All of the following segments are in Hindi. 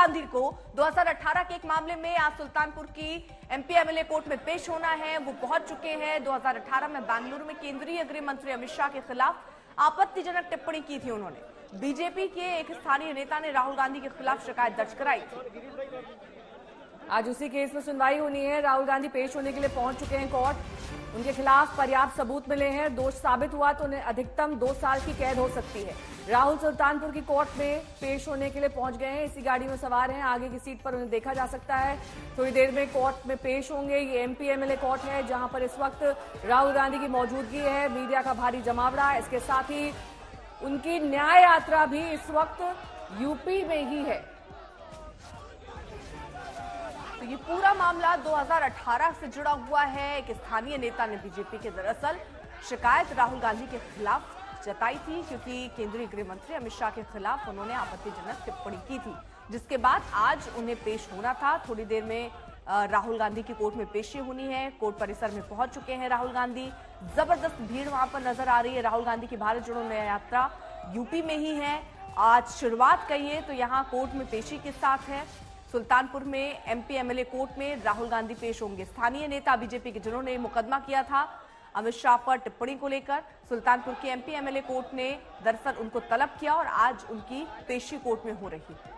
गांधी को 2018 के एक मामले में आज सुल्तानपुर की एमपी एमएलए कोर्ट में पेश होना है। वो पहुंच चुके हैं। 2018 में बेंगलुरु में केंद्रीय गृह मंत्री अमित शाह के खिलाफ आपत्तिजनक टिप्पणी की थी उन्होंने। बीजेपी के एक स्थानीय नेता ने राहुल गांधी के खिलाफ शिकायत दर्ज कराई थी। आज उसी केस में सुनवाई होनी है। राहुल गांधी पेश होने के लिए पहुंच चुके हैं कोर्ट। उनके खिलाफ पर्याप्त सबूत मिले हैं। दोष साबित हुआ तो उन्हें अधिकतम 2 साल की कैद हो सकती है। राहुल सुल्तानपुर की कोर्ट में पेश होने के लिए पहुंच गए हैं। इसी गाड़ी में सवार हैं। आगे की सीट पर उन्हें देखा जा सकता है। थोड़ी देर में कोर्ट में पेश होंगे। ये एमपी एमएलए कोर्ट है जहां पर इस वक्त राहुल गांधी की मौजूदगी है। मीडिया का भारी जमावड़ा है। इसके साथ ही उनकी न्याय यात्रा भी इस वक्त यूपी में ही है। तो ये पूरा मामला 2018 से जुड़ा हुआ है। एक स्थानीय नेता ने बीजेपी के दरअसल शिकायत राहुल गांधी के खिलाफ जताई थी क्योंकि केंद्रीय गृह मंत्री अमित शाह के खिलाफ उन्होंने आपत्तिजनक टिप्पणी की थी, जिसके बाद आज उन्हें पेश होना था। थोड़ी देर में राहुल गांधी की कोर्ट में पेशी होनी है। कोर्ट परिसर में पहुंच चुके हैं राहुल गांधी। जबरदस्त भीड़ वहां पर नजर आ रही है। राहुल गांधी की भारत जोड़ो न्याय यात्रा यूपी में ही है। आज शुरुआत कहिए तो यहाँ कोर्ट में पेशी के साथ है। सुल्तानपुर में एमपी एमएलए कोर्ट में राहुल गांधी पेश होंगे। स्थानीय नेता बीजेपी के जिन्होंने मुकदमा किया था अमित शाह पर टिप्पणी को लेकर, सुल्तानपुर की एमपी एमएलए कोर्ट ने दरअसल उनको तलब किया और आज उनकी पेशी कोर्ट में हो रही है।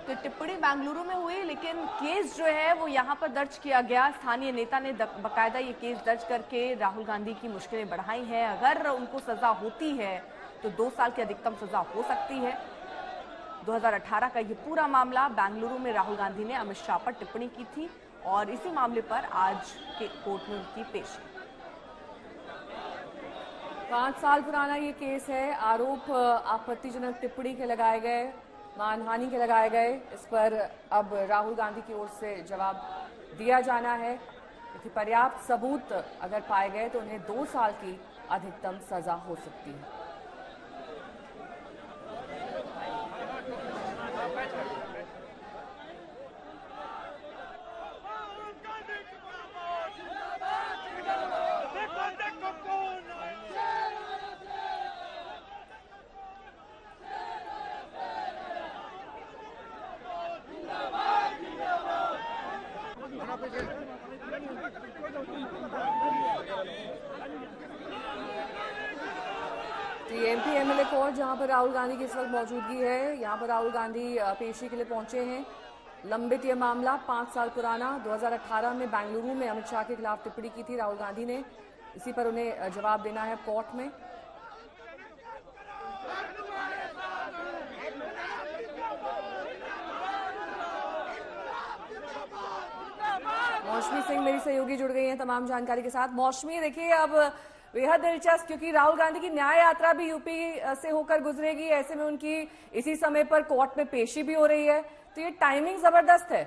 तो टिप्पणी बेंगलुरु में हुई, लेकिन केस जो है वो यहाँ पर दर्ज किया गया। स्थानीय नेता ने बकायदा ये केस दर्ज करके राहुल गांधी की मुश्किलें बढ़ाई हैं। अगर उनको सजा होती है तो 2 साल की अधिकतम सजा हो सकती है। 2018 का ये पूरा मामला बेंगलुरु में राहुल गांधी ने अमित शाह पर टिप्पणी की थी और इसी मामले पर आज के कोर्ट में उनकी पेशी। 5 साल पुराना ये केस है। आरोप आपत्तिजनक टिप्पणी के लगाए गए, मानहानि के लगाए गए। इस पर अब राहुल गांधी की ओर से जवाब दिया जाना है क्योंकि पर्याप्त सबूत अगर पाए गए तो उन्हें 2 साल की अधिकतम सजा हो सकती है। एमपी एमएलए कोर्ट जहां पर राहुल गांधी की इस वक्त मौजूदगी है, यहां पर राहुल गांधी पेशी के लिए पहुंचे हैं। लंबित ये मामला 5 साल पुराना 2018 में बेंगलुरु में अमित शाह के खिलाफ टिप्पणी की थी राहुल गांधी ने। इसी पर उन्हें जवाब देना है कोर्ट में। मौसमी सिंह मेरी सहयोगी जुड़ गई हैं तमाम जानकारी के साथ। मौसमी, देखिए अब बेहद दिलचस्प क्योंकि राहुल गांधी की न्याय यात्रा भी यूपी से होकर गुजरेगी। ऐसे में उनकी इसी समय पर कोर्ट में पेशी भी हो रही है, तो ये टाइमिंग जबरदस्त है।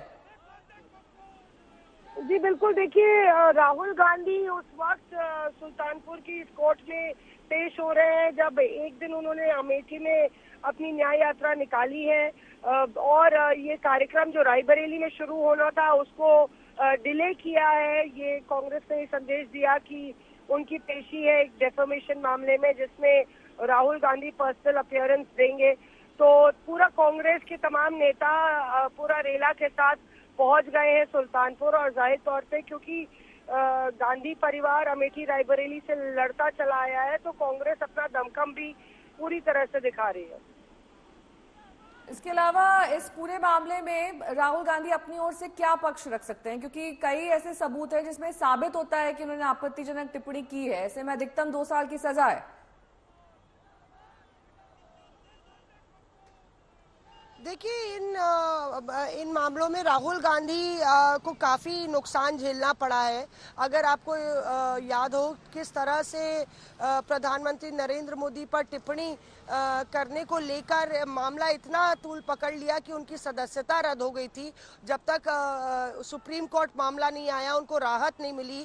जी बिल्कुल, देखिए राहुल गांधी उस वक्त सुल्तानपुर की इस कोर्ट में पेश हो रहे हैं जब एक दिन उन्होंने अमेठी में अपनी न्याय यात्रा निकाली है और ये कार्यक्रम जो रायबरेली में शुरू होना था उसको डिले किया है। ये कांग्रेस ने संदेश दिया कि उनकी पेशी है एक डेफेमेशन मामले में जिसमें राहुल गांधी पर्सनल अपीयरेंस देंगे। तो पूरा कांग्रेस के तमाम नेता पूरा रेला के साथ पहुंच गए हैं सुल्तानपुर और जाहिर तौर पे क्योंकि गांधी परिवार अमेठी रायबरेली से लड़ता चला आया है तो कांग्रेस अपना दमखम भी पूरी तरह से दिखा रही है। इसके अलावा इस पूरे मामले में राहुल गांधी अपनी ओर से क्या पक्ष रख सकते हैं, क्योंकि कई ऐसे सबूत हैं जिसमें साबित होता है कि उन्होंने आपत्तिजनक टिप्पणी की है। ऐसे में अधिकतम 2 साल की सजा है। देखिए इन मामलों में राहुल गांधी को काफ़ी नुकसान झेलना पड़ा है। अगर आपको याद हो किस तरह से प्रधानमंत्री नरेंद्र मोदी पर टिप्पणी करने को लेकर मामला इतना तूल पकड़ लिया कि उनकी सदस्यता रद्द हो गई थी। जब तक सुप्रीम कोर्ट मामला नहीं आया उनको राहत नहीं मिली।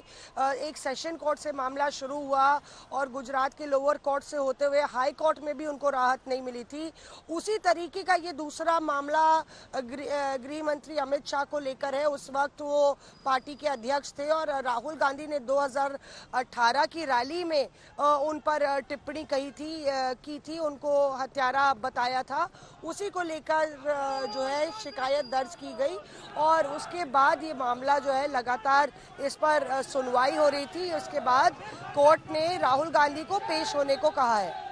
एक सेशन कोर्ट से मामला शुरू हुआ और गुजरात के लोअर कोर्ट से होते हुए हाई कोर्ट में भी उनको राहत नहीं मिली थी। उसी तरीके का ये दूसरा पूरा मामला गृह मंत्री अमित शाह को लेकर है। उस वक्त वो पार्टी के अध्यक्ष थे और राहुल गांधी ने 2018 की रैली में उन पर टिप्पणी की थी, उनको हत्यारा बताया था। उसी को लेकर जो है शिकायत दर्ज की गई और उसके बाद ये मामला जो है लगातार इस पर सुनवाई हो रही थी। उसके बाद कोर्ट ने राहुल गांधी को पेश होने को कहा है।